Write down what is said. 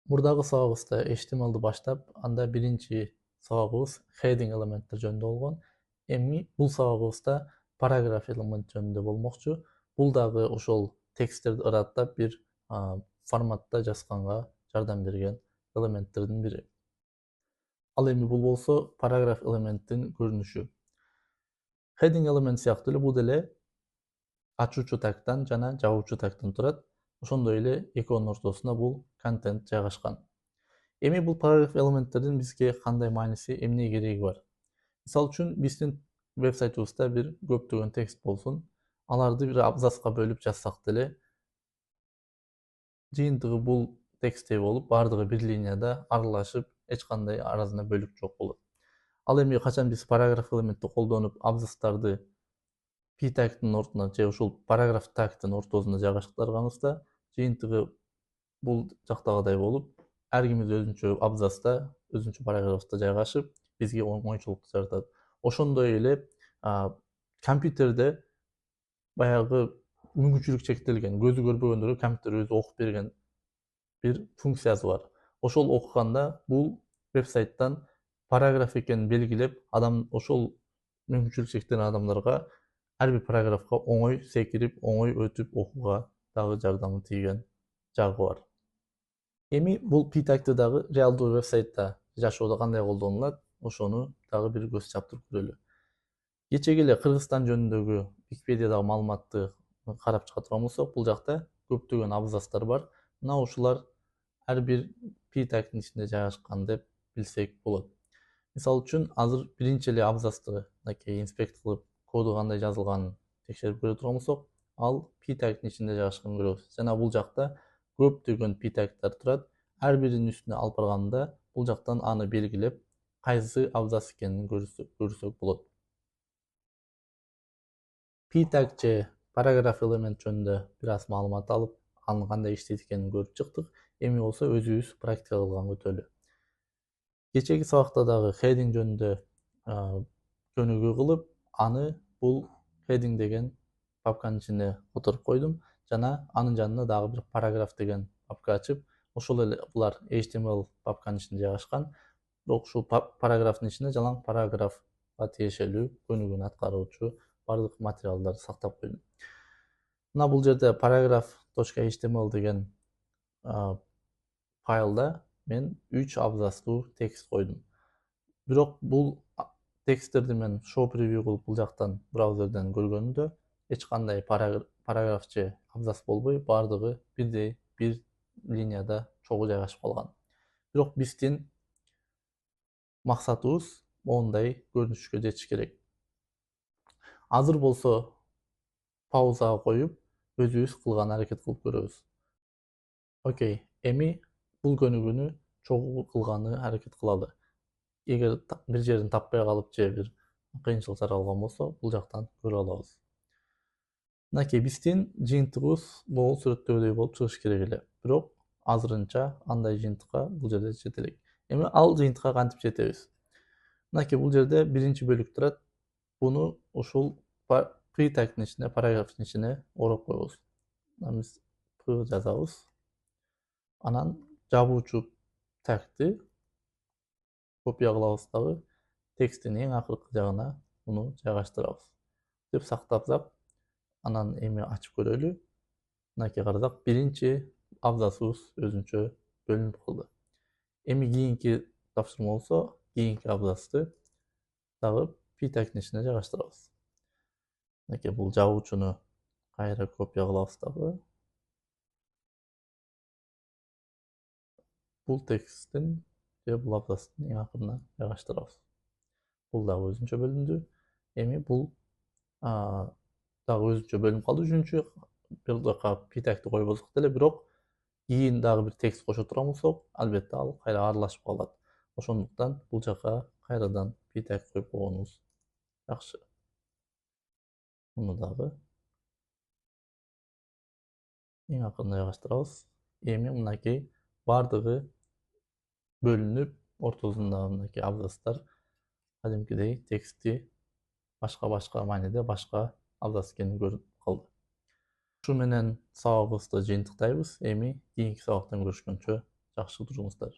Мурдагы сабагыбызда HTML'ды баштап, анда биринчи сабагыбыз heading elemenттер жөнүндө болгон. Эми бул сабагыбызда paragraph element жөнүндө болмокчу. Бул дагы ошол тексттерди ыраттап бир форматта жазганга жардам берген элементтердин бири. Ал эми бул болсо paragraph elemenттин көрүнүшү. Heading element сыяктуу эле бул деле ачуучу тагтан жана жабуучу тагтан турат. Ошондой эле экөөнүн ортосуна бул контент жайгашкан. Эми бул paragraph элементтердин бизге кандай мааниси, эмне кереги бар? Мисалы үчүн биздин веб-сайтыбызда бир көптөгөн текст болсун. Аларды бир абзацка бөлүп жазсак деле, жыйынтыгы бул тексттей болуп, бардыгы бир линияда аралашып, эч кандай арасында бөлүк жок болот. Ал эми качан биз paragraph элементти колдонуп, абзацтарды p тагтын ортуна же ушул paragraph тагтын ортосуна жайгаштырганыбызда, жыйынтыгы бул жактагыдай болуп, ар кимиз өзүнчө абзацта, өзүнчө параграфта жайгашып, бизге оңойчулук жаратат. Ошондой эле компьютерде баягы мүмкүнчүлүк чектелген, көзү көрбөгөндөргө компьютер өзү окуп берген бир функциясы бар. Ошол окуганда бул веб-сайттан параграф экенин белгилеп, адам ошол мүмкүнчүлүк чектелген адамдарга ар бир параграфка оңой секирип, оңой өтүп окууга дагы жардамы тийген жагы бар. Эми бул p тагты дагы реалдуу веб-сайтта жашоодо кандай колдонулат, ошону дагы бир көз чаптырып көрөлү. Кечеги эле Кыргызстан жөнүндөгү Википедиядагы маалыматты карап чыга турган болсок, бул жакта көптөгөн абзацтар бар. Мына ушулар ар бир p тагтын ичинде жайгашкан деп билсек болот. Мисалы үчүн, азыр биринчи эле абзацты мынакей инспект кылып, коду кандай жазылганын текшерип көрө турган болсок, ал p тагтын ичинде жайгашканын көрөбүз. Жана бул жакта көптөгөн p тагтар турат. Ар биринин үстүнө алып барганда, бул жактан аны белгилеп, кайсы абзац экенин көрсөк болот. p таг же paragraph элемент жөнүндө бир аз маалымат алып, анын кандай иштейт экенин көрүп чыктык. Эми болсо өзүбүз практика кылган өтөлү. Кечеги сабакта дагы heading жөнүндө көнүгүү кылып, аны бул heading деген папканын ичине которуп койдум жана анын жанына дагы бир paragraph деген папка ачып, ошол эле булар HTML папканын ичинде жайгашкан. Бирок ушул параграфтын ичинде жалаң параграфка тиешелүү көнүгүүнү аткаруучу бардык материалдарды сактап койдум. Мына бул жерде paragraph.html деген файлда мен 3 абзацтуу текст койдум. Бирок бул тексттерди мен show preview кылып бул жактан браузерден көргөнүмдө эч кандай параграф же абзац болбой, бардыгы бирдей бир линияда чогуу жайгашып калган. Бирок биздин максатыбыз моундай көрүнүшкө жетиш керек. Азыр болсо паузага коюп, өзүбүз кылган аракет кылып көрөбүз. Окей, эми бул көнүгүүнү чогуу кылганы аракет кылалы. Эгер бир жерин таппай калып же бир кыйынчылык жаралган болсо, бул жактан көрүп алабыз. Мынакей биздин жыйынтыгыбыз могул сүрөттөгүдөй болуп чыгыш керек эле. Бирок азырынча андай жыйынтыкка бул жерде жете элек. Эми ал жыйынтыкка кантип жетебиз? Мынакей бул жерде биринчи бөлүк турат. Буну ушул p тагтын ичине, параграфтын ичине ороп коебуз. Биз p жазабыз. Анан жабуучу тагты копия кылабыз дагы, тексттин эң акыркы жагына муну жайгаштырабыз. Деп сактап, анан эми ачып көрөлү. Мынакей карасак, биринчи абзацыбыз өзүнчө бөлүнүп калды. Эми кийинки тапшырма болсо, кийинки абзацты дагы p тагтын ичине жайгаштырабыз. Мынакей бул жабуучуну кайра копия кылабыз дагы. Бул тексттин же бул абзацтын эң акырына жайгаштырабыз. Бул дагы өзүнчө бөлүндү. Эми бул дагы өзүнчө бөлүнүп калды. Үчүнчү бир жака p тагты коюп алсак деле, бирок кийин дагы бир текст кошо турган болсок, албетте ал кайра аралашып калат. Ошондуктан бул жака кайрадан p таг коюп койгонубуз жакшы. Муну дагы эң акырына жайгаштырабыз. Эми мынакей бардыгы бөлүнүп, ортосунда мынакей абзацтар кадимкидей текстти башка мааниде башка абзац экени көрүнүп калды. Ушу менен сабагыбызды жыйынтыктайбыз. Эми кийинки сабактан көрүшкөнчө Жакшы туруңуздар.